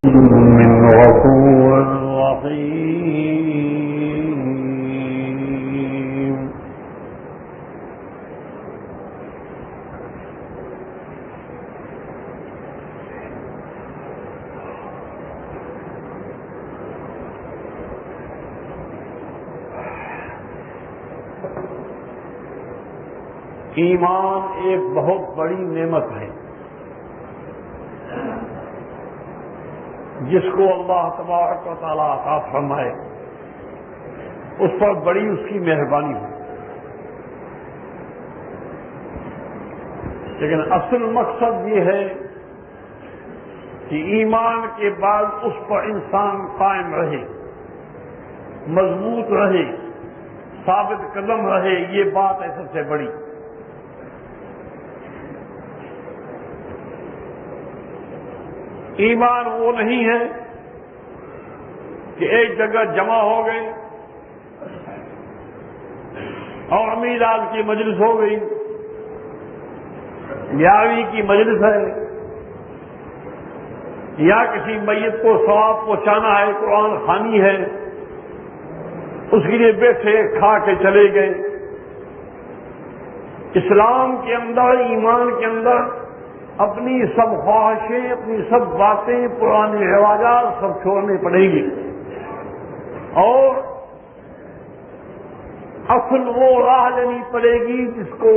من غفور رحيم. ایمان ایک بہت بڑی نعمت ہے جس کو اللہ تبارک و تعالیٰ عطا فرمائے اس پر بڑی اس کی مہربانی ہو. لیکن اصل مقصد یہ ہے کہ ایمان کے بعد اس پر انسان قائم رہے، مضبوط رہے، ثابت قدم رہے. یہ بات ہے سب سے بڑی. ایمان وہ نہیں ہے کہ ایک جگہ جمع ہو گئے اور امیر آل کی مجلس ہو گئی، میاوی کی مجلس ہے، یا کسی میت کو ثواب پہنچانا ہے، قرآن خوانی ہے، اس کے لیے بیٹھے کھا کے چلے گئے. اسلام کے اندر، ایمان کے اندر اپنی سب خواہشیں، اپنی سب باتیں، پرانی رواجات سب چھوڑنے پڑیں گی اور اصل وہ راہ لینی پڑے گی جس کو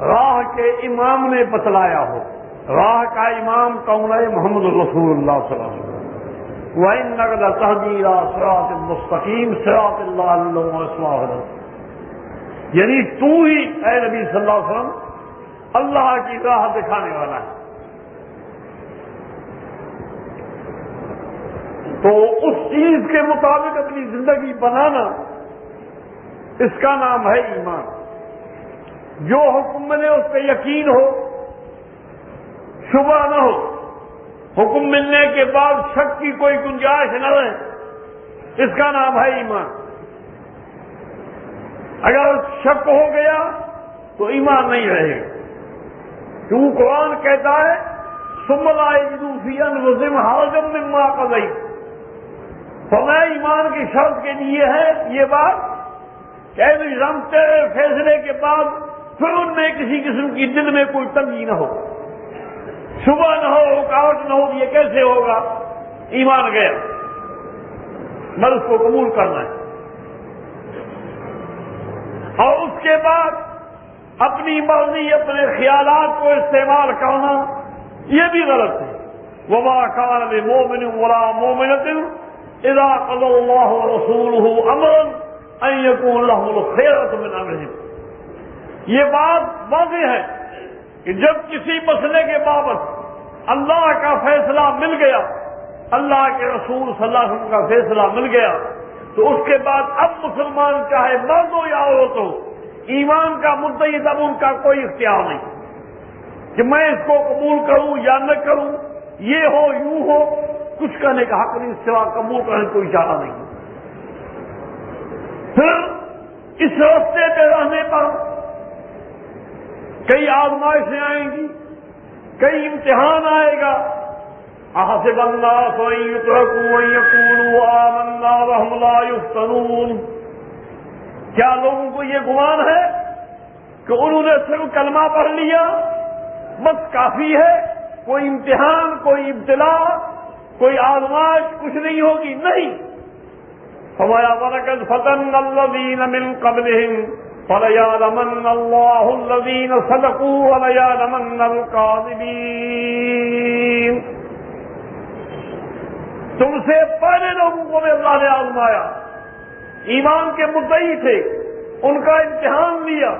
راہ کے امام نے بتلایا ہو. راہ کا امام کون ہے؟ محمد رسول اللہ صلی اللہ علیہ وسلم. وَإِنَّكَ لَتَهْدِي إِلَىٰ صِرَاطٍ مُسْتَقِيمٍ صِرَاطِ اللَّهِ الَّذِي هُوَ أَسْمَاءُ. یعنی تو ہی اے نبی صلی اللہ علیہ وسلم اللہ کی راہ دکھانے والا ہے. تو اس چیز کے مطابق اپنی زندگی بنانا، اس کا نام ہے ایمان. جو حکم ملے اس پہ یقین ہو، شبہ نہ ہو، حکم ملنے کے بعد شک کی کوئی گنجائش نہ رہے، اس کا نام ہے ایمان. اگر شک ہو گیا تو ایمان نہیں رہے گا. کیوں قرآن کہتا ہے ثم لا یجدوا فی انفسہم حرجا مما قضیت. فرمایا ایمان کی شرط کے لیے ہے یہ بات کہ نظام تیرے فیصلے کے بعد پھر ان میں کسی قسم کی دل میں کوئی تنگی نہ ہو، شبہ نہ ہو، رکاوٹ نہ ہو. یہ کیسے ہوگا؟ ایمان گیا، بس اس کو قبول کرنا ہے. اور اس کے بعد اپنی مرضی، اپنے خیالات کو استعمال کرنا یہ بھی غلط ہے. وما كان لمؤمن ولا مؤمنة اذا قضى الله ورسوله امرا ان يكون لهم الخيرة من امرهم. یہ بات واضح ہے کہ جب کسی مسئلے کے بابت اللہ کا فیصلہ مل گیا، اللہ کے رسول صلی اللہ علیہ وسلم کا فیصلہ مل گیا، تو اس کے بعد اب مسلمان چاہے مرد ہو یا عورت ہو، ایمان کا مدعی اب ان کا کوئی اختیار نہیں کہ میں اس کو قبول کروں یا نہ کروں، یہ ہو یوں ہو، کچھ کرنے کا حق نہیں سوا قبول کرنے کوئی چارہ نہیں. پھر اس راستے پہ رہنے پر کئی آزمائشیں آئیں گی، کئی امتحان آئے گا. احسب الناس ان یترکوا ان یقولوا آمنا وهم لا یفتنون. کیا لوگوں کو یہ گمان ہے کہ انہوں نے صرف کلمہ پڑھ لیا بس کافی ہے، کوئی امتحان، کوئی ابتلا، کوئی آزمائش کچھ نہیں ہوگی؟ نہیں. فرمایا وَلَقَدْ فَتَنَّا الَّذِينَ مِن قَبْلِهِمْ فَلَيَعْلَمَنَّ اللَّهُ الَّذِينَ صَدَقُوا وَلَيَعْلَمَنَّ الْكَاذِبِينَ. تم سے پہلے لوگوں کو بھی اللہ نے آزمایا، ایمان کے مدعی تھے، ان کا امتحان لیا،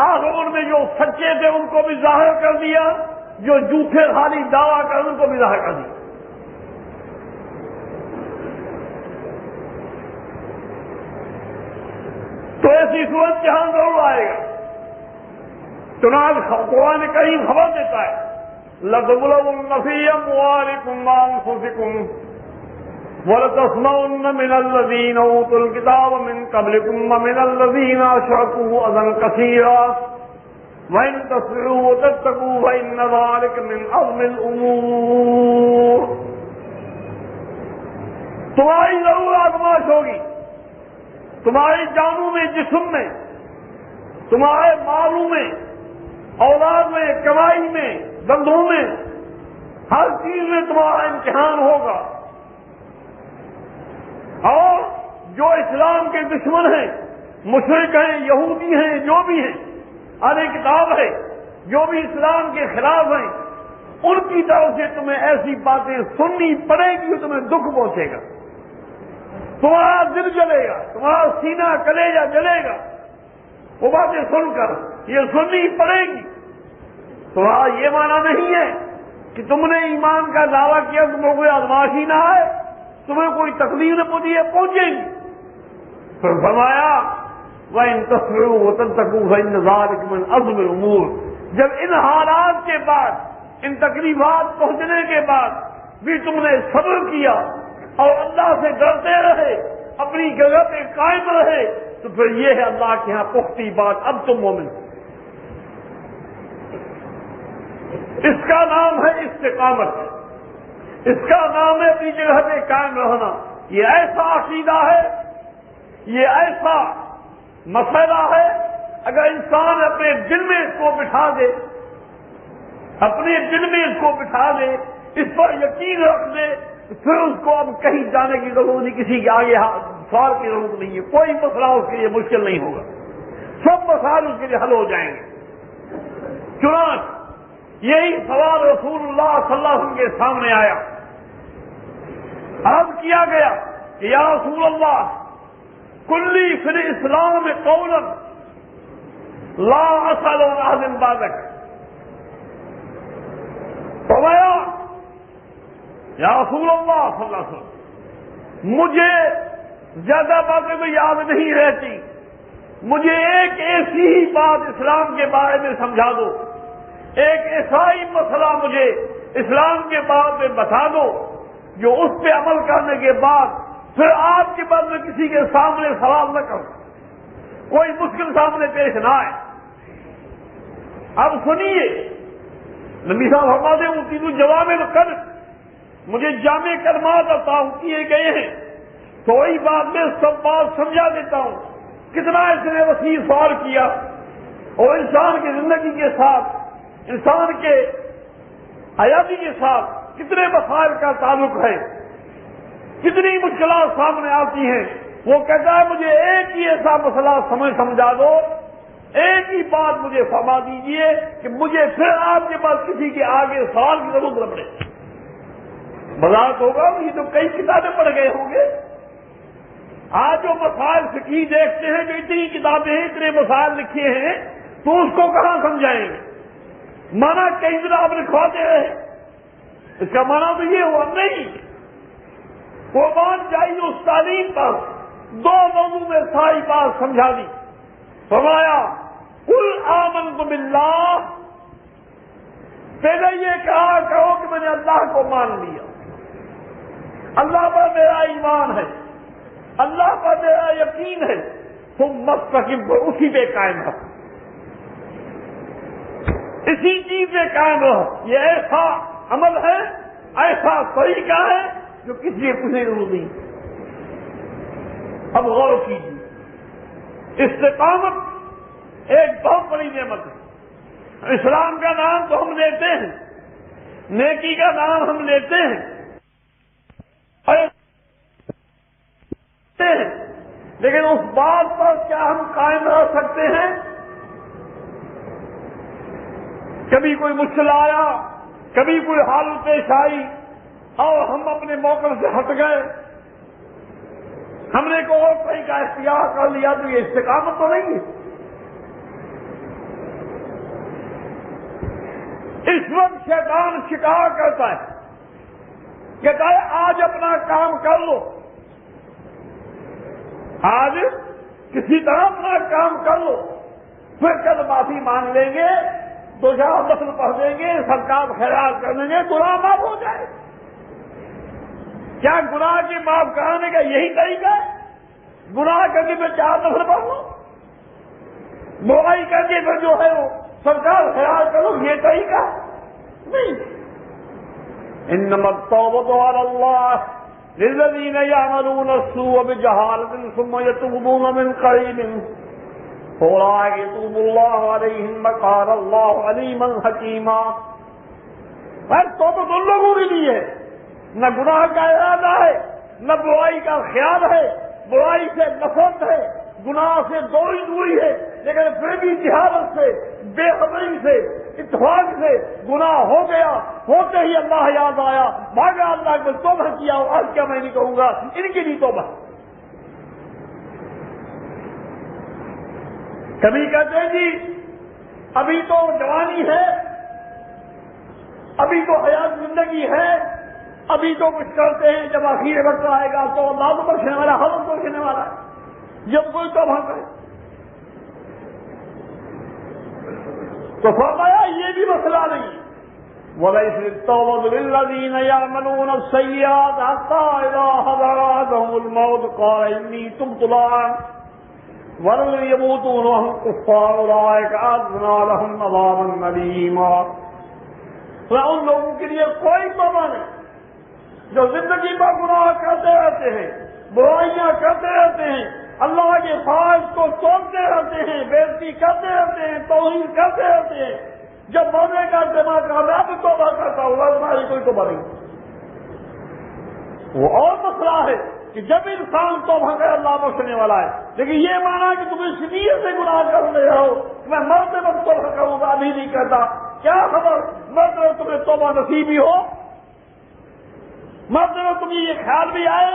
آخر ان میں جو سچے تھے ان کو بھی ظاہر کر دیا، جو جھوٹے خالی دعویٰ کر ان کو بھی ظاہر کر دیا. تو ایسی صورت جہاں ضرور آئے گا. چنانچہ قرآن کریم خبر دیتا ہے لَتُبْلَوُنَّ فِي أَمْوَالِكُمْ وَأَنفُسِكُمْ وَلَتَسْمَعُنَّ مِنَ الَّذِينَ أُوتُوا الْكِتَابَ مِن قَبْلِكُمْ وَمِنَ الَّذِينَ أَشْرَكُوا أَذًى كَثِيرًا وَإِن تَصْبِرُوا وَتَتَّقُوا فَإِنَّ ذَلِكَ مِنْ عَزْمِ الْأُمُورِ. تمہاری ضرور آزمائش ہوگی، تمہاری جانوں میں، جسم میں، تمہارے مالوں میں، اولاد میں، کمائی میں، دندوں میں، ہر چیز میں تمہارا امتحان ہوگا۔ اور جو اسلام کے دشمن ہیں، مشرک ہیں، یہودی ہیں، جو بھی ہیں، اہل کتاب ہے، جو بھی اسلام کے خلاف ہیں، ان کی طرف سے تمہیں ایسی باتیں سننی پڑے گی جو تمہیں دکھ پہنچے گا، تمہارا دل جلے گا، تمہارا سینہ کلیجہ جلے گا، وہ باتیں سن کر یہ سننی پڑے گی۔ تمہارا یہ معنی نہیں ہے کہ تم نے ایمان کا دعویٰ کیا، تمہیں کوئی آزمائش ہی نہ آئے، تمہیں کوئی تکلیف نہ پہنچی ہے، پہنچے گی۔ پھر فرمایا وَإِن تَصْبِرُوا وَتَتَّقُوا فَإِنَّ ذَلِكَ مِنْ عَزْمِ الْأُمُورِ۔ جب ان حالات کے بعد، ان تکلیفات پہنچنے کے بعد بھی تم نے صبر کیا اور اللہ سے ڈرتے رہے، اپنی جگہ پہ قائم رہے، تو پھر یہ ہے اللہ کے ہاں پختی بات، اب تم مومن۔ اس کا نام ہے استقامت، اس کا نام ہے اپنی جگہ پہ قائم رہنا۔ یہ ایسا عقیدہ ہے، یہ ایسا مسئلہ ہے، اگر انسان اپنے دل میں اس کو بٹھا دے، اپنے دل میں اس کو بٹھا دے، اس پر یقین رکھ دے، تو پھر اس کو اب کہیں جانے کی ضرورت نہیں، کسی کے آگے سوال کی ضرورت نہیں ہے، کوئی مسئلہ اس کے لیے مشکل نہیں ہوگا، سب مسائل اس کے لیے حل ہو جائیں گے۔ چنانچہ یہی سوال رسول اللہ صلی اللہ علیہ وسلم کے سامنے آیا، عرض کیا گیا کہ یا رسول اللہ کلی فی الاسلام قولا لا اسأل عن احد بعدک۔ فرمایا یا رسول اللہ صلی اللہ علیہ وسلم مجھے زیادہ باتیں تو یاد نہیں رہتی، مجھے ایک ایسی ہی بات اسلام کے بارے میں سمجھا دو، ایک ایسا ہی مسئلہ مجھے اسلام کے بارے میں بتا دو جو اس پہ عمل کرنے کے بعد پھر آپ کے بعد میں کسی کے سامنے سوال نہ کروں، کوئی مشکل سامنے پیش نہ آئے۔ اب سنیے، نبی صاحب فرماتے ہیں اُسی جواب القلم، مجھے جامع کلمات عطا کیے گئے ہیں، تھوڑی بات میں سب بات سمجھا دیتا ہوں۔ کتنا اس نے وسیع سوال کیا، اور انسان کی زندگی کے ساتھ، انسان کے حیاتی کے ساتھ کتنے مسائل کا تعلق ہے، کتنی مشکلات سامنے آتی ہیں۔ وہ کہتا ہے مجھے ایک ہی ایسا مسئلہ سمجھا دو، ایک ہی بات مجھے فرما دیجئے کہ مجھے پھر آپ کے پاس کسی کے آگے سوال کی ضرورت نہ پڑے۔ بذات ہوگا یہ تو کئی کتابیں پڑھ گئے ہوں گے، آج جو مسائل فقہی دیکھتے ہیں جو اتنی کتابیں ہیں، اتنے مسائل لکھے ہیں، تو اس کو کہاں سمجھائیں گے؟ مانا کئی دن آپ لکھواتے رہے، اس کا مانا تو یہ ہوا نہیں۔ قربان جائیے اس تعلیم پر دو موضوع میں ساری بات سمجھا دی۔ فرمایا قل آمنت باللہ، پہلے یہ کہا کرو کہ میں نے اللہ کو مان لیا، اللہ پر میرا ایمان ہے، اللہ پر میرا یقین ہے، تم مستقیم پر اسی پہ قائم رہو، اسی چیز پہ قائم رہو۔ یہ ایسا عمل ہے، ایسا طریقہ ہے جو کسی کے پوچھنے کی ضرورت نہیں۔ اب غور کیجیے، استقامت ایک بہت بڑی نعمت ہے۔ اسلام کا نام تو ہم لیتے ہیں، نیکی کا نام ہم لیتے ہیں، لیکن اس بات پر کیا ہم قائم رہ سکتے ہیں؟ کبھی کوئی مشکل آیا، کبھی کوئی حالت پیش آئی اور ہم اپنے موقع سے ہٹ گئے، ہم نے کوئی اور طریقہ اختیار کر لیا، تو یہ استقامت تو نہیں ہے۔ اس وقت شیطان شکار کرتا ہے، کہتا ہے آج اپنا کام کر لو، آج کسی طرح اپنا کام کر لو، پھر کل معافی مانگ لیں گے، دو چار مسل پڑھ دیں گے، سرکار خیرات کر دیں گے، گناہ معاف ہو جائے۔ کیا گناہ کے معاف کرانے کا یہی طریقہ ہے؟ گناہ کر کے پھر چار نفل پڑھ لو، برائی کر کے پھر جو ہے وہ سرکار خیرات کرو، یہ طریقہ نہیں۔ انما التوبۃ علی اللہ للذین یعملون السوء بجہالۃ ثم یتوبون من قریب فاولئک یتوب اللہ علیہم وکان اللہ علیما حکیما۔ توبہ تو ان لوگوں کے لیے ہے، نہ گناہ کا ارادہ ہے، نہ برائی کا خیال ہے، برائی سے نفرت ہے، گناہ سے دوری ہے، لیکن پھر بھی جہالت سے، بے خبری سے، اتفاق سے گناہ ہو گیا، ہوتے ہی اللہ یاد آیا، بھاگا اللہ کو توبہ کیا، آج کیا میں نہیں کہوں گا ان کے لیے توبہ۔ کبھی کہتے ہیں جی ابھی تو جوانی ہے، ابھی تو حیات زندگی ہے، ابھی تو کچھ کرتے ہیں، جب آخر وقت آئے گا تو اللہ تو بخشنے والا، ہم تو بخشنے والا ہے، جب کوئی توبہ کرے۔ تو فرمایا یہ بھی مسئلہ نہیں، وَلَيْسَ التَّوْبَةُ لِلَّذِينَ يَعْمَلُونَ السَّيِّئَاتِ حَتَّىٰ إِذَا حَضَرَ أَحَدَهُمُ الْمَوْتُ قَالَ إِنِّي تُبْتُ الْآنَ وَلَمْ يَمُوتُوا وَهُمْ كُفَّارٌ أُولَٰئِكَ أَعْتَدْنَا لَهُمْ عَذَابًا أَلِيمًا۔ ان لوگوں کے لیے کوئی توبہ نہیں جو زندگی پر گناہ کرتے رہتے ہیں، برائیاں کرتے رہتے ہیں، اللہ کے فرائض کو توڑتے رہتے ہیں، بے عزتی کرتے رہتے ہیں، توہین کرتے رہتے ہیں، جب مرنے کا دماغ کا میں اب توبہ کرتا ہوں، ہماری کوئی توبہ نہیں۔ وہ اور مسئلہ ہے کہ جب انسان توبہ کرے اللہ بخشنے والا ہے، لیکن یہ مانا کہ تم اس نیت سے گناہ کر رہے ہو میں مرتے وقت توبہ کروں گا، ابھی نہیں کرتا، کیا خبر مرتے وقت تمہیں توبہ نصیب ہی ہو، مرتے وقت تمہیں یہ خیال بھی آئے،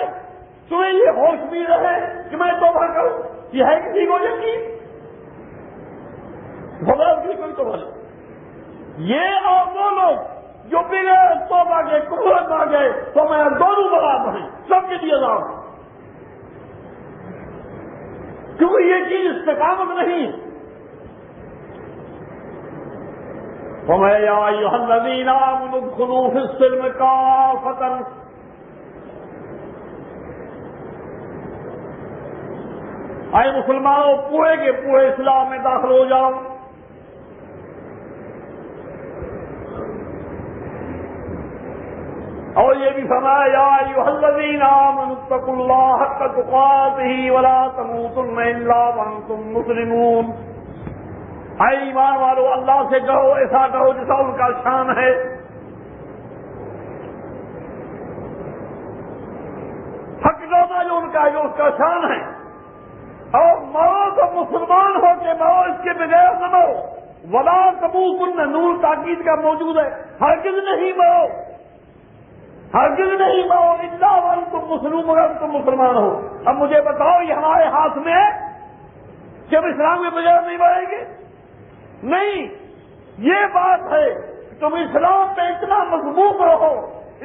تمہیں یہ ہوش بھی رہے کہ میں توبہ کروں، یہ ہے کسی کو یقین؟ بغیر کی کوئی توبہ نہیں۔ یہ اور وہ لوگ جو بغیر توبہ کے کفر میں گئے تو میں دونوں برابر ہیں، سب کے لیے عذاب، کیونکہ یہ چیز استقامت نہیں۔ وَمَا يَا أَيُّهَا الَّذِينَ آمَنُوا ادْخُلُوا فِي السِّلْمِ كَافَّةً، اے مسلمانوں پورے کے پورے اسلام میں داخل ہو جاؤ۔ اور یہ بھی فرمایا یا ایھا الذین آمنوا اتقوا اللہ حق تقاتہ ولا تموتن الا وانتم مسلمون۔ اے ایمان والو اللہ سے کہو، ایسا کہو جیسا ان کا شان ہے، حق لوٹا جو ان کا شان ہے، اور مرو تو مسلمان ہو کے مرو، اس کے بغیر نہ مرو۔ ولا تموتن نور تاکید کا موجود ہے، ہرگز نہیں مرو، ہرگز نہیں مرو الا وانتم مسلمون، مگر تم مسلمان ہو۔ اب مجھے بتاؤ یہ ہمارے ہاتھ میں ہے کہ ہم اسلام کے بغیر نہیں مریں گے؟ نہیں، یہ بات ہے کہ تم اسلام پہ اتنا مضبوط رہو،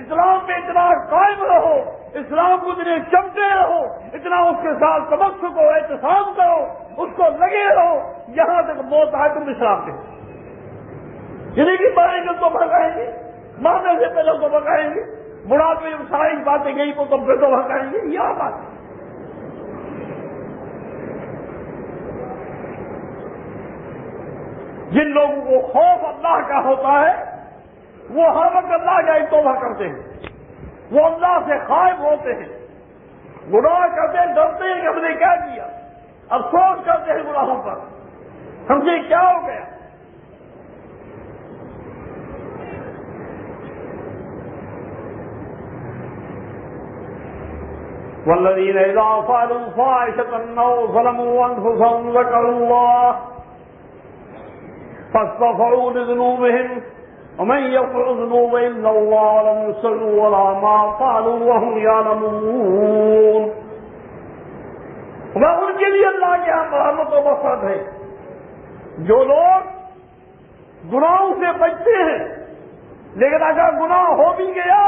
اسلام پہ اتنا قائم رہو، اسلام کو اتنے چمٹے رہو، اتنا اس کے ساتھ تمسک ہو، احتساب کرو، اس کو لگے رہو یہاں تک موت آئے تم اسلام کے، یعنی کہ مریں گے تو بھگائیں گے، مرنے سے پہلے تو بھگائیں گے، بڑھاپے میں ساری باتیں گئی تو تم پھر تو بھگائیں گے، یہ بات ہے۔ جن لوگوں کو خوف اللہ کا ہوتا ہے وہ ہر وقت اللہ کا توبہ کرتے ہیں، وہ اللہ سے خائف ہوتے ہیں، گناہ کرتے ہیں، ڈرتے ہیں کہ ہم نے کیا کیا، افسوس کرتے ہیں گناہوں پر، ہم سے کیا ہو گیا۔ والذین اذا فعلوا فاحشة او ظلموا انفسهم ذکروا اللہ فاستغفروا لذنوبهم ومن يغفر الذنوب الا الله ولم يصروا على ما فعلوا وهم يعلمون۔ وہ ان کے لیے اللہ کے یہاں مرحمت و مغفرت ہے جو لوگ گناہوں سے بچتے ہیں، لیکن اگر گناہ ہو بھی گیا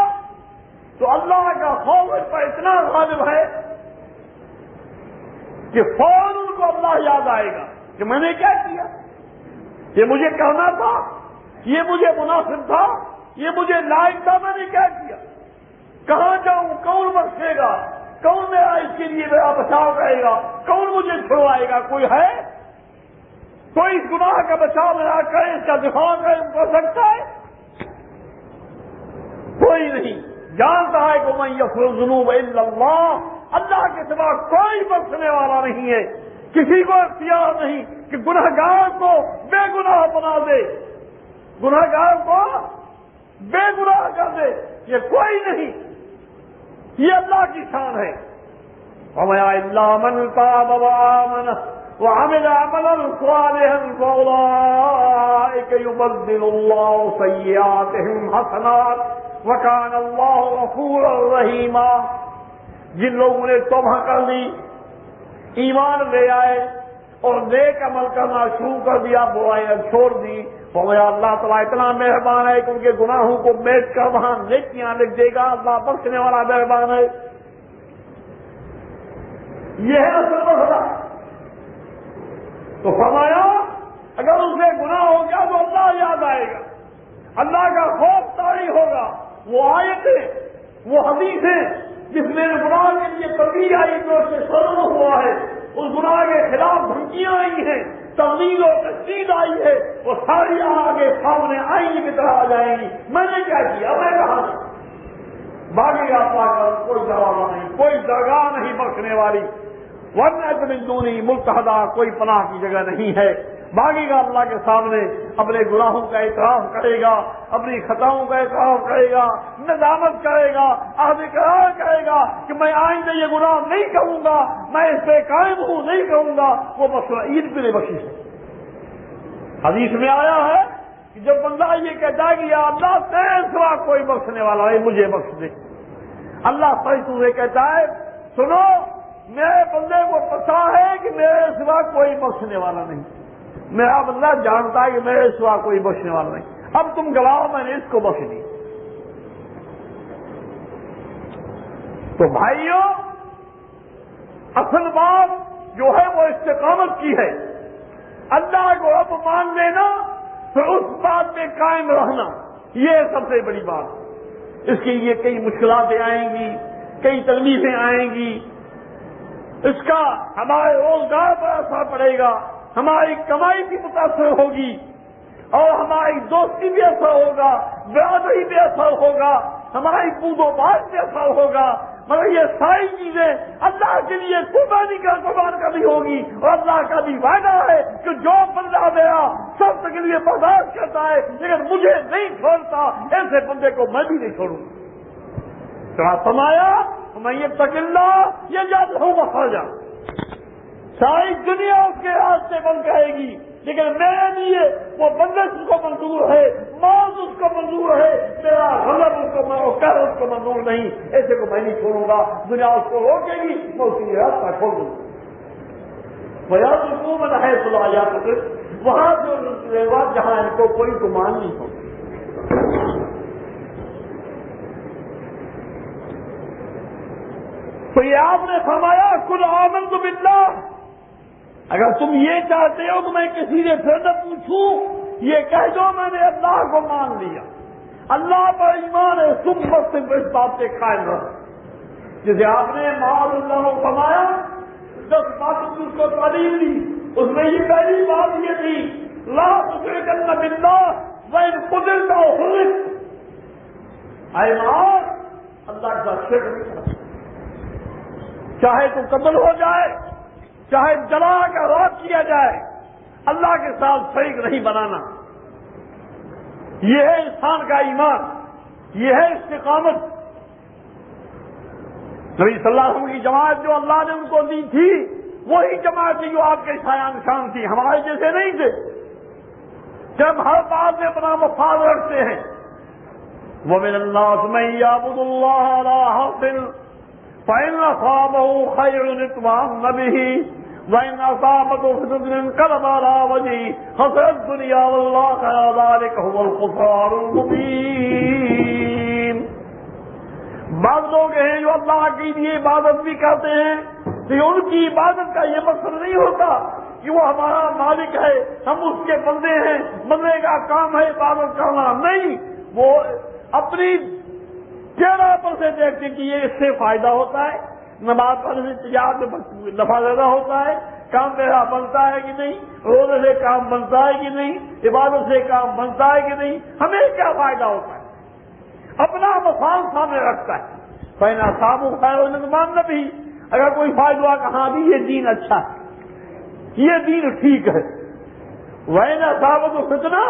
تو اللہ کا خوف اس پر اتنا غالب ہے کہ فوراً ان کو اللہ یاد آئے گا کہ میں نے کیا کیا، یہ مجھے کرنا تھا، یہ مجھے مناسب تھا، یہ مجھے لائق تھا، میں نے کیا کیا، کہاں جاؤں، کون بخشے گا، کون میرا اس کے لیے میرا بچاؤ کرے گا، کون مجھے چھڑوائے گا، کوئی ہے، کوئی اس گناہ کا بچاؤ میرا کرے، اس کا دفاع کرے کر سکتا ہے؟ کوئی نہیں۔ جانتا ہے کہ من یغفر الذنوب الا اللہ، اللہ کے سوا کوئی بخشنے والا نہیں ہے، کسی کو اختیار نہیں کہ گنہگار کو بے گناہ بنا دے، گنہگار کو بے گناہ کر دے، یہ کوئی نہیں، یہ اللہ کی شان ہے۔ وَمَا إِلَّا مَنْ تَابَ وَآمَنَ وَعَمِلَ عَمَلًا صَالِحًا فَأُولَٰئِكَ يُبَدِّلُ اللَّهُ سَيِّئَاتِهِمْ حَسَنَاتٍ وَكَانَ اللَّهُ غَفُورًا رَّحِيمًا۔ جن لوگوں نے توبہ کر لی، ایمان لے آئے اور نیک عمل کرنا شروع کر دیا، برائیاں چھوڑ دی، تو اللہ تعالیٰ اتنا مہربان ہے کہ ان کے گناہوں کو میٹ کر وہاں نیکیاں لکھ دے گا۔ اللہ بخشنے والا مہربان ہے۔ یہ ہے اصل مسئلہ۔ تو فرمایا اگر اسے گناہ ہو گیا تو اللہ یاد آئے گا، اللہ کا خوف طاری ہوگا۔ وہ آیتیں، وہ حدیثیں جس میں گناہ کے لیے ترغیب آئی جو اس سے شروع ہوا ہے، اس گناہ کے خلاف دھمکیاں آئی ہیں، تغلیظ و تشدید آئی ہے، وہ ساری آگے سامنے آئینے کی طرح آ جائیں گی۔ میں نے کیا کیا، میں کہاں باقی آپ کا کوئی دروازہ نہیں، کوئی درگاہ نہیں بخشنے والی، ورنہ من دونی ملتحدہ، کوئی پناہ کی جگہ نہیں ہے۔ باقی کا اللہ کے سامنے اپنے گناہوں کا اعتراف کرے گا، اپنی خطاؤں کا اعتراف کرے گا، ندامت کرے گا، عہد اقرار کرے گا کہ میں آئندہ یہ گناہ نہیں کروں گا، میں اس پہ قائم ہوں، نہیں کروں گا، وہ مسئلہ عید پہ بخشش ہے۔ حدیث میں آیا ہے کہ جب بندہ یہ کہتا ہے کہ یا اللہ تیرے سوا کوئی بخشنے والا نہیں، مجھے بخش دے، اللہ فرشتوں سے کہتا ہے سنو میرے بندے کو پتا ہے کہ میرے سوا کوئی بخشنے والا نہیں، میرا بندہ جانتا ہے کہ میرے سوا کوئی بخشنے والا نہیں، اب تم گواہ، میں نے اس کو بخش دی۔ تو بھائیوں اصل بات جو ہے وہ استقامت کی ہے، اللہ کو رب مان لینا، پھر اس بات پہ قائم رہنا، یہ سب سے بڑی بات۔ اس کے لیے کئی مشکلاتیں آئیں گی، کئی تکلیفیں آئیں گی، اس کا ہمارے روزگار پر اثر پڑے گا، ہماری کمائی بھی متاثر ہوگی، اور ہماری دوستی بھی اثر ہوگا، برادری بھی اثر ہوگا، ہماری بود و بات بھی اثر ہوگا، مگر یہ ساری چیزیں اللہ کے لیے قربان کرنی ہوگی، اور اللہ کا بھی وعدہ ہے کہ جو بندہ میرا سب کے لیے برداشت کرتا ہے لیکن مجھے نہیں چھوڑتا، ایسے بندے کو میں بھی نہیں چھوڑوں۔ فرمایا میں یہ تقلّہ یہ جاد ہوں مخرجا، ساری دنیا اس کے راستے بن جائے گی، لیکن میرے لیے وہ بندش اس کو منظور ہے، موت اس کو منظور ہے، میرا غضب اس کو قہر اس کو منظور نہیں، ایسے کو میں نہیں چھوڑوں گا۔ دنیا اس کو روکے گی، میں اس کی راستہ کھول دوں گا۔ حکومت ہے صلاح وہاں جو رہے جہاں ان کو کوئی گمان نہیں ہو۔ تو یہ آپ نے فرمایا قل آمنت باللہ، اگر تم یہ چاہتے ہو کہ میں کسی سے پھر نہ پوچھوں، یہ کہہ دو میں نے اللہ کو مان لیا، اللہ پر ایمان ہے، تم بس اس بات پہ قائم رہو۔ جسے آپ نے معاذ اللہ کو فرمایا 10 باتوں کی اس کو تعلیم دی، اس میں یہ پہلی بات یہ تھی لا تشرکن باللہ وإن قتلت أو حرقت، اے معاذ اللہ کے ساتھ شرک نہیں کرنا، چاہے تو قتل ہو جائے، چاہے جلا کر راک کیا جائے، اللہ کے ساتھ شریک نہیں بنانا۔ یہ ہے انسان کا ایمان، یہ ہے استقامت۔ نبی صلی اللہ علیہ وسلم کی جماعت جو اللہ نے ان کو دی تھی وہی جماعت تھی جو آپ کے شایان نشان تھی، ہمارے جیسے نہیں تھے جب ہر بات میں اپنا مفاد رکھتے ہیں۔ وَمِنَ النَّاسِ مَن يَعْبُدُ اللَّهَ عَلَىٰ حَرْفٍ فَإِنْ أَصَابَهُ خَيْرٌ اطْمَأَنَّ بِهِ وَإِنْ أَصَابَتْهُ فِتْنَةٌ انقَلَبَ عَلَىٰ وَجْهِهِ خَسِرَ الدُّنْيَا وَالْآخِرَةَ ذَٰلِكَ هُوَ الْخُسْرَانُ الْمُبِينُ۔ بعض لوگ ہیں جو اللہ کے لیے عبادت بھی کرتے ہیں، تو ان کی عبادت کا یہ مقصد نہیں ہوتا کہ وہ ہمارا مالک ہے، ہم اس کے بندے ہیں، بندے کا کام ہے عبادت کرنا، نہیں، وہ اپنی چہرہ پر سے دیکھتے کہ یہ اس سے فائدہ ہوتا ہے، نماز پڑھنے سے تجارت میں نفع زیادہ ہوتا ہے، کام میرا بنتا ہے کہ نہیں، روزے سے کام بنتا ہے کہ نہیں، عبادت سے کام بنتا ہے کہ نہیں، ہمیں کیا فائدہ ہوتا ہے۔ اپنا مفاد سامنے رکھتا ہے. فَإِنْ أَصَابَهُ خَيْرٌ اطْمَأَنَّ بِهِ، اگر کوئی فائدہ ہوا کہ ہاں بھی یہ دین اچھا ہے، یہ دین ٹھیک ہے. وَإِنْ أَصَابَتْهُ فِتْنَةٌ،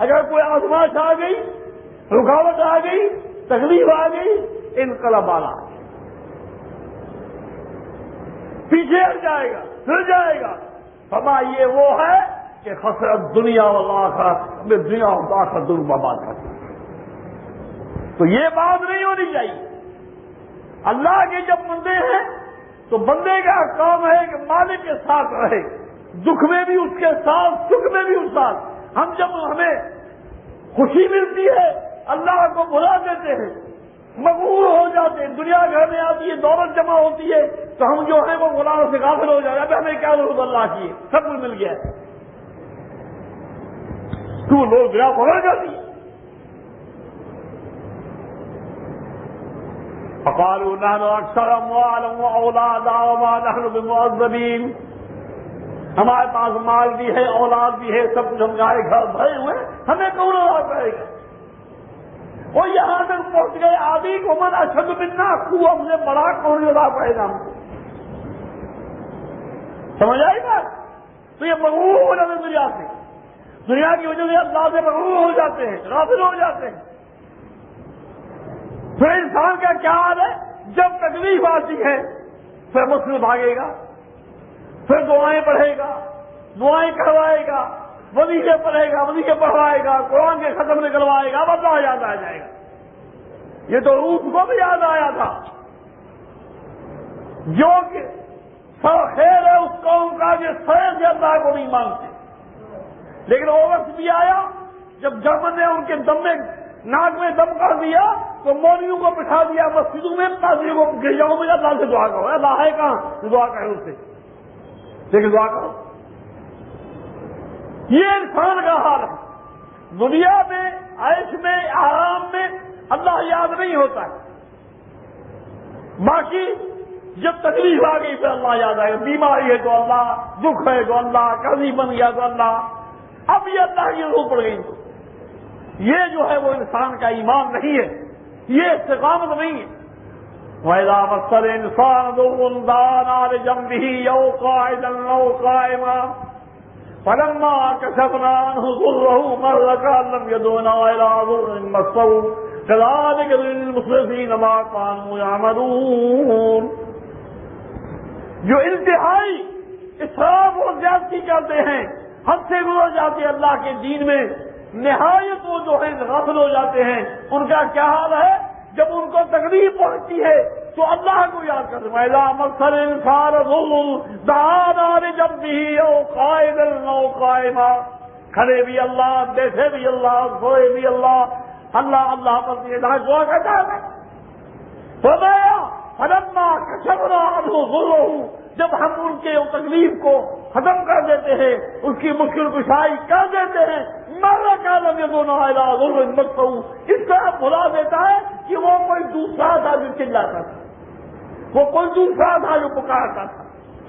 اگر کوئی آزمائش آ گئی، رکاوٹ آ گئی، تکلیف آ گئی، انقلب علیہ، پیچھے ہٹ جائے گا، پھر جائے گا. فما یہ وہ ہے کہ خسرت دنیا والآخرہ، ہمیں دنیا اور آخرت دونوں برباد کرتا ہے. تو یہ بات نہیں ہونی چاہیے. اللہ کے جب بندے ہیں تو بندے کا کام ہے کہ مالک کے ساتھ رہے، دکھ میں بھی اس کے ساتھ، سکھ میں بھی اس ساتھ. ہم جب ہمیں خوشی ملتی ہے اللہ کو بھلا دیتے ہیں، مغرور ہو جاتے ہیں، دنیا گھر میں آتی ہے، دولت جمع ہوتی ہے تو ہم جو ہیں وہ غلام سے غافل ہو جاتے ہیں. اب ہمیں کیا ضرورت اللہ کی ہے، سب کچھ مل گیا ہے. تو لوگ گرا پکڑ جاتی ہے. فقالوا نحن اکثر اموالا واولادا وما نحن بمعذبین، ہمارے پاس مال بھی ہے، اولاد بھی ہے، سب کچھ ہمارے گھر بھرے ہوئے، ہمیں کون عذاب کرے گا؟ وہ یہاں تک پہنچ گئے آدھی کو من اشد منا قوة، ہم سے بڑا کون عذاب کرے گا ہم کو؟ سمجھ آئی بات؟ تو یہ مغرور ہو جاتے ہیں دنیا سے، دنیا کی وجہ سے اللہ سے مغرور ہو جاتے ہیں، غافل ہو جاتے ہیں. پھر انسان کا کیا حال ہے؟ جب تکلیف آتی ہے پھر مسجد بھاگے گا، پھر دعائیں پڑھے گا، دعائیں کروائے گا، وظیفے پڑھے گا، وظیفے پڑھوائے گا، قرآن کے ختم نکلوائے گا، بتا یاد آ جائے گا. یہ تو روح کو بھی یاد آیا تھا جو کہ سر خیر ہے اس قوم کا جو سر سے اللہ کو نہیں مانگتے. لیکن وہ وقت بھی آیا جب جرمن نے ان کے دم میں ناک میں دم کر دیا تو مولویوں کو بٹھا دیا مسجدوں میں، قاضیوں کو گرجاؤں میں، اللہ سے دعا کرو. اللہ ہے کہاں دعا کرے اس سے، لیکن دعا کرو. یہ انسان کا حال ہے. دنیا میں عیش میں آرام میں اللہ یاد نہیں ہوتا ہے، باقی جب تکلیف آ گئی پھر اللہ یاد آئے گا. بیماری ہے تو اللہ، دکھ ہے تو اللہ، قاضی بن گیا تو اللہ. اب یہ اللہ کی ضرورت پڑ گئی. یہ جو ہے وہ انسان کا ایمان نہیں ہے، یہ استقامت نہیں ہے. وَإِذَا مَسَّ الْإِنسَانَ ضُرٌّ دَعَانَا لِجَنبِهِ أَوْ قَاعِدًا أَوْ قَائِمًا فَلَمَّا كَشَفْنَا عَنْهُ ضُرَّهُ مَرَّ كَأَن لَّمْ يَدْعُنَا إِلَىٰ ضُرٍّ مَّسَّهُ كَذَٰلِكَ لِلْمُسْرِفِينَ مَا كَانُوا يَعْمَلُونَ. جو انتہائی اسراف اور زیادتی کرتے ہیں، حد سے گزر جاتے ہیں اللہ کے دین میں، نہایت وہ جو ہے غافل ہو جاتے ہیں. ان کا کیا حال ہے؟ جب ان کو تکلیف پہنچتی ہے تو اللہ کو یاد کرتے ہیں. وَإِذَا مَسَّ الْإِنسَانَ ضُرٌّ دَعَانَا لِجَنبِهِ أَوْ قَاعِدًا أَوْ قَائِمًا، کھڑے بھی اللہ، بیٹھے بھی اللہ، سوئے بھی اللہ، اللہ اللہ پر دعا کرتا ہے. فَلَمَّا كَشَفْنَا عَنْهُ ضُرَّهُ، جب ہم ان کے تکلیف کو ختم کر دیتے ہیں، اس کی مشکل کشائی کر دیتے ہیں، مَرَّ كَأَن لَّمْ يَدْعُنَا إِلَىٰ ضُرٍّ مَّسَّهُ، اس طرح بھلا دیتا ہے کہ وہ کوئی دوسرا تھا جو چلاتا تھا، وہ کوئی دوسرا تھا جو پکارتا تھا.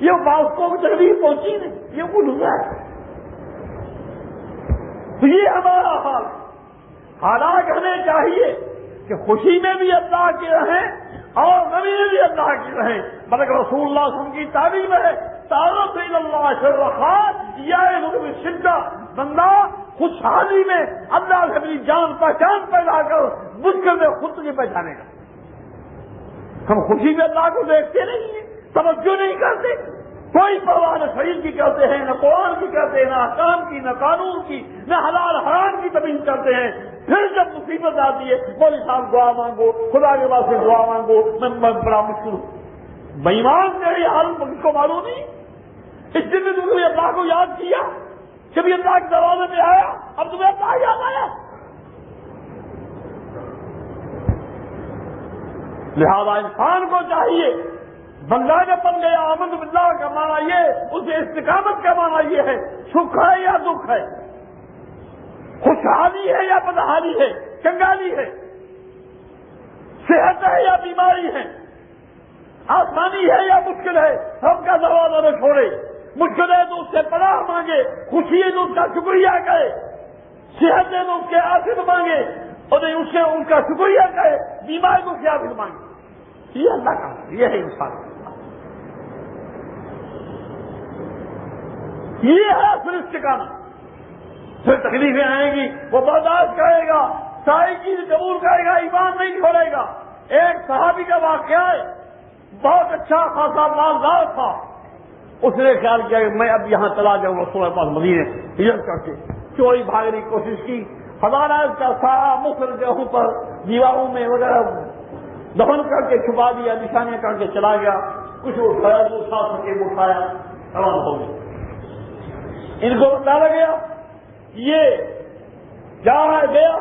یہ بات کو تکلیف پہنچی نہیں، یہ وہ دوسرا ہے. تو یہ ہمارا حال ہے. حالانکہ ہمیں چاہیے کہ خوشی میں بھی اللہ کے رہیں اور غمی میں بھی اللہ کی رہیں. بلکہ رسول اللہ صلی اللہ علیہ وسلم کی تعلیم ہے تعارف الی اللہ شرخاء یعظکم بالشدہ، بندہ خوشحالی میں اللہ سے اپنی جان پہچان پیدا کر، مشکل میں خود کی پہچانے گا. ہم خوشی میں اللہ کو دیکھتے نہیں ہیں، توجہ نہیں کرتے، کوئی پرواہ نہ شریعت کی کرتے ہیں، نہ قرآن کی کرتے ہیں، نہ احکام کی، نہ قانون کی، نہ حلال حرام کی تمیز کرتے ہیں. پھر جب مصیبت آتی ہے مولوی صاحب دعا مانگو، خدا کے پاس سے دعا مانگو، میں بڑا مشکل ہوں. بے ایمان میری حالت کو معلوم نہیں. اس دن میں تم نے اللہ کو یاد کیا، کبھی اللہ کے دروازے میں آیا، اب تمہیں اللہ یاد آیا. لہذا انسان کو چاہیے، بندہ جب بن گیا آمن باللہ کا معنی یہ، اسے استقامت کا معنی یہ ہے، سکھ ہے یا دکھ ہے، خوشحالی ہے یا بدحالی ہے، کنگالی ہے، صحت ہے یا بیماری ہے، آسانی ہے یا مشکل ہے، سب کا دروازہ نہ چھوڑے. مشکل ہے تو اس سے پناہ مانگے، خوشی ہے تو اس کا شکریہ کرے، صحت ہے تو اس کے آصف مانگے، اور نہیں اس سے ان کا شکریہ کرے، بیمار کو کیا بھی مانگے، یہ اللہ کا، یہ ہے انسان، یہ ہے اصل استقامت۔ پھر تکلیفیں آئیں گی وہ برداشت کرے گا، ساری چیز قبول کرے گا، ایمان نہیں چھوڑے گا۔ ایک صحابی کا واقعہ ہے، بہت اچھا خاصا مالدار تھا، اس نے خیال کیا کہ میں اب یہاں چلا جاؤں رسول اللہ پاس مدینے ہجرت کر کے، چوری بھاگنے کی کوشش کی، ہزارہ کا سارا مصر کے اوپر دیواروں میں وغیرہ دفن کر کے چھپا دیا، نشانیاں کر کے چلا گیا، کچھ اٹھایا جو اٹھا سکے اٹھایا، روانہ ہو گیا۔ ان کو ڈالا گیا، یہ جا رہا ہے گیا،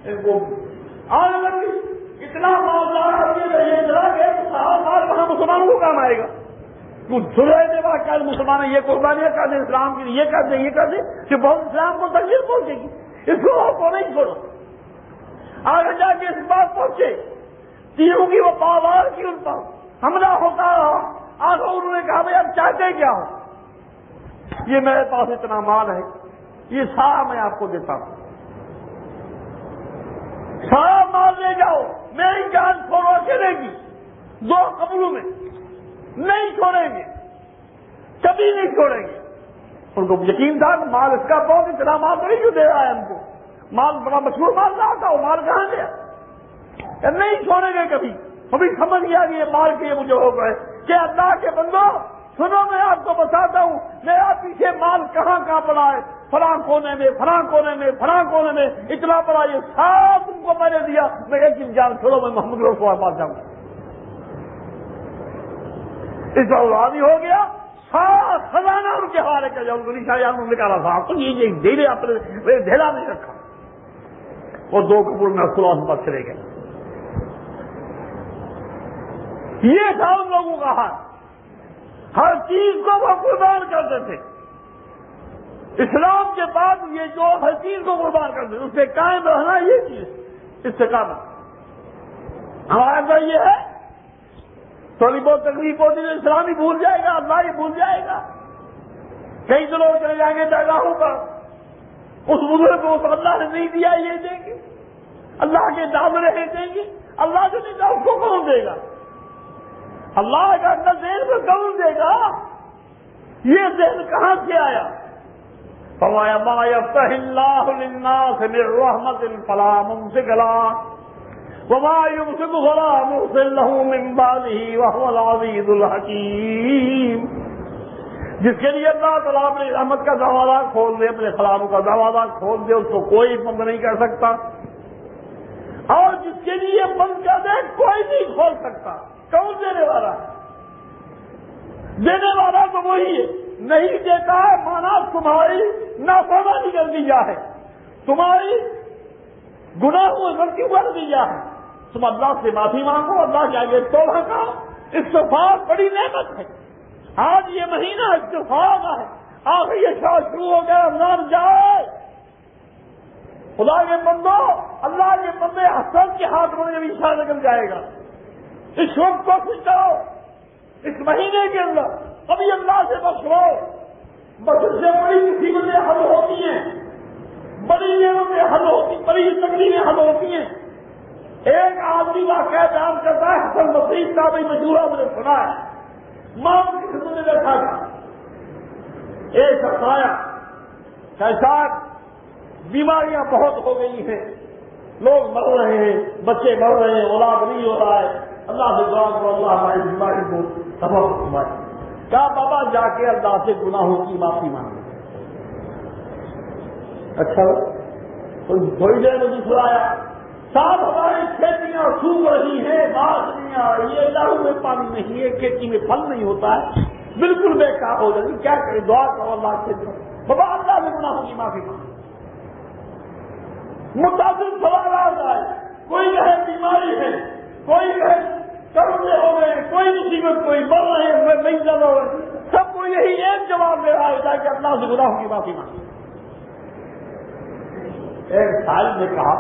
ان کو آنے لگی، اتنا مالدار آدمی یہ چلا گیا تو سارا مال وہاں مسلمانوں کو کام آئے گا، تو سلح دے بعد کیا مسلمان یہ قربانیاں کر دیں اسلام کے لیے، یہ کر دیں یہ کر دیں کہ بہت اسلام کو تکلیف پہنچے گی، اس کو نہیں چھوڑو۔ آگے جا کے اس بات پہنچے، تیروں کی وہ پاوار کی ان پر حملہ ہوتا رہا، آگے انہوں نے کہا بھائی اب چاہتے کیا ہو؟ یہ میرے پاس اتنا مال ہے، یہ سارا میں آپ کو دیتا ہوں، سارا مال لے جاؤ، میری جان چھوڑو چلے گی، 2 قبروں میں نہیں چھوڑیں گے، کبھی نہیں چھوڑیں گے۔ ان کو یقین تھا کہ مال اس کا بہت، اتنا مال تو نہیں کیوں دے رہا ہے ہم کو، مال بڑا مشہور مال رہا تھا، وہ مال کہاں گیا؟ نہیں چھوڑیں گے کبھی۔ ابھی سمجھ گیا کہ یہ مال کے مجھے ہو گئے کہ اللہ کے بندو سنو، میں آپ کو بتاتا ہوں میرا پیچھے مال کہاں کہاں پڑا ہے، فلاں کونے میں، فلاں کونے میں، فلاں کونے میں، اتنا پڑا، یہ سب تم کو میں نے دیا، میں ایک چیز جان چھوڑو، میں محمد رسول اللہ کے پاس جاؤں گا۔ اس پر راضی ہو گیا، سارا خزانہ ان کے حوالے کر جاؤں گا، انہوں نے کہا تھا تو یہ دے اپنے ڈھیلا نہیں رکھا، اور 2 قبول میں رسول اللہ کے پاس چلے گئے۔ یہ تھا ان لوگوں کا حال، ہر چیز کو وہ قربان کرتے تھے۔ اسلام کے بعد یہ جو ہر چیز کو قربان کرتے تھے، اس سے قائم رہنا، یہ چیز استقامت۔ ہمارا اندر یہ ہے، تھوڑی بہت تکلیف ہوتی ہے اسلام ہی بھول جائے گا، اللہ ہی بھول جائے گا، کئی تو لوگ چلے جائیں گے درگاہوں پر، اس بزرگ کو تو اللہ نے نہیں دیا یہ دیں گے، اللہ کے دام رہے دیں گے، اللہ جو نہیں دیا اس کو کون دے گا؟ اللہ کا اندر ذہن کو کون دے گا؟ یہ ذہن کہاں سے آیا؟ فرمایا ما یفتح اللہ للناس من رحمت فلا ممسک لہ وما یمسک فلا مرسل لہ من بعدہ وہو العزیز الحکیم۔ جس کے لیے اللہ تعالیٰ اپنی رحمت کا دروازہ کھول دے، اپنے خلاب کا دروازہ کھول دے، اس کو کوئی بند نہیں کر سکتا، اور جس کے لیے بند کر دے کوئی نہیں کھول سکتا۔ کون دینے والا ہے؟ دینے والا تو وہی ہے، نہیں دیتا ہے مانا تمہاری نافرمانی کر دی جا ہے، تمہاری گناہوں میں غلطی کر دی جا ہے، تم اللہ سے معافی مانگو، اللہ کے آگے توبہ کرو، استغفار بڑی نعمت ہے۔ آج یہ مہینہ استغفار کا ہے، آخر یہ شاہ شروع ہو گیا، رمضان جائے، خدا کے بندو، اللہ کے بندے حسن کے ہاتھ میں بھی شاہ نکل جائے گا۔ اس وقت کوشش کرو، اس مہینے کے اندر کبھی اللہ سے بخشو، بخش سے بڑی مصیبتیں حل ہوتی ہیں، بڑی نعمتیں حل ہوتی، بڑی تکلیفیں حل ہوتی ہیں۔ ایک آدمی واقعہ بیان کرتا ہے، حسن بصری کا بھی مجورہ میں نے سنا ہے، ماں کی خدمت میں بیٹھا تھا، ایک شخص آیا، کیسا بیماریاں بہت ہو گئی ہیں، لوگ مر رہے ہیں، بچے مر رہے ہیں، اولاد نہیں ہو رہا ہے، اللہ سے دعا کرو اللہ ہماری بیماری کو سبب فرمائے۔ کہا بابا جا کے اللہ سے گناہوں کی معافی مانگو۔ اچھا تھوڑی دیر میں دوسرا آیا، صاحب ہماری کھیتیاں سوکھ رہی ہیں، بارش نہیں آ رہی ہے، لہو میں پانی نہیں ہے، کھیتی میں پھل نہیں ہوتا ہے، بالکل بیکار ہو جاتی، کیا کرے؟ دعا کرو اللہ سے، بابا اللہ سے گناہوں کی معافی مانگو۔ متعدد سوالات آئے، کوئی کہے بیماری ہے، کوئی کہے قرضے ہو گئے، کوئی مصیبت، کوئی مر رہے ہیں، نہیں زیادہ ہو رہے، سب کو یہی ایک جواب دے رہا ہے کہ اللہ سے گناہوں کی معافی مانگو۔ ایک صاحب نے کہا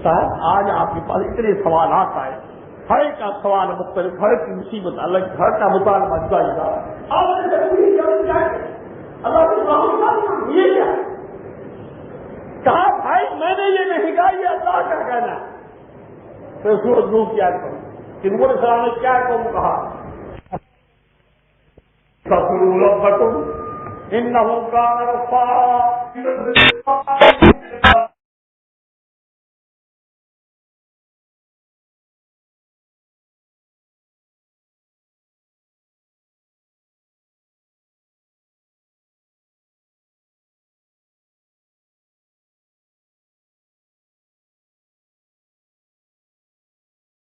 صاحب آج آپ کے پاس اتنے سوالات آئے، ہر ایک کا سوال مختلف، ہر ایک کی مصیبت الگ، ہر کا مطالبہ جائے، آپ نے ضروری اللہ سے گناہوں کی معافی مانگو، یہ کیا ہے؟ کہا بھائی میں نے یہ نہیں کہا، یہ اللہ کا کہنا ہے۔ تو سورۃ نوح کی آیت پڑھی کہ نوح علیہ السلام نے کیا قوم کہا؟ استغفروا ربکم انہ کان غفارا